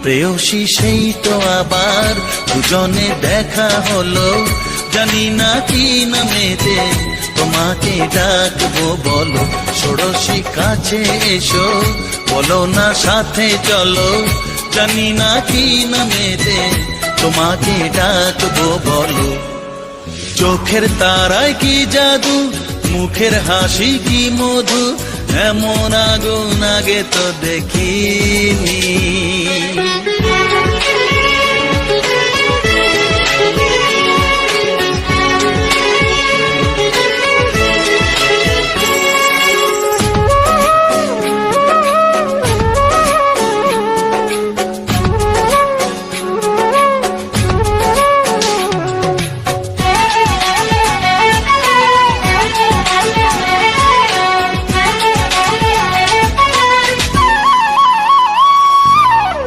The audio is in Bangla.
প্রেয়সী সেই তো আবার দুজনে দেখা হলো, জানি না কি নামেতে তোমাকে ডাকবো বলো। ষোড়শী কাছে এসো, বলো না সাথে চলো, জানি না কি নামেতে তোমাকে ডাকবো বলো। চোখের তারায় কি জাদু, মুখের হাসি কি মধু, এমন আগুন আগে তো দেখিনি।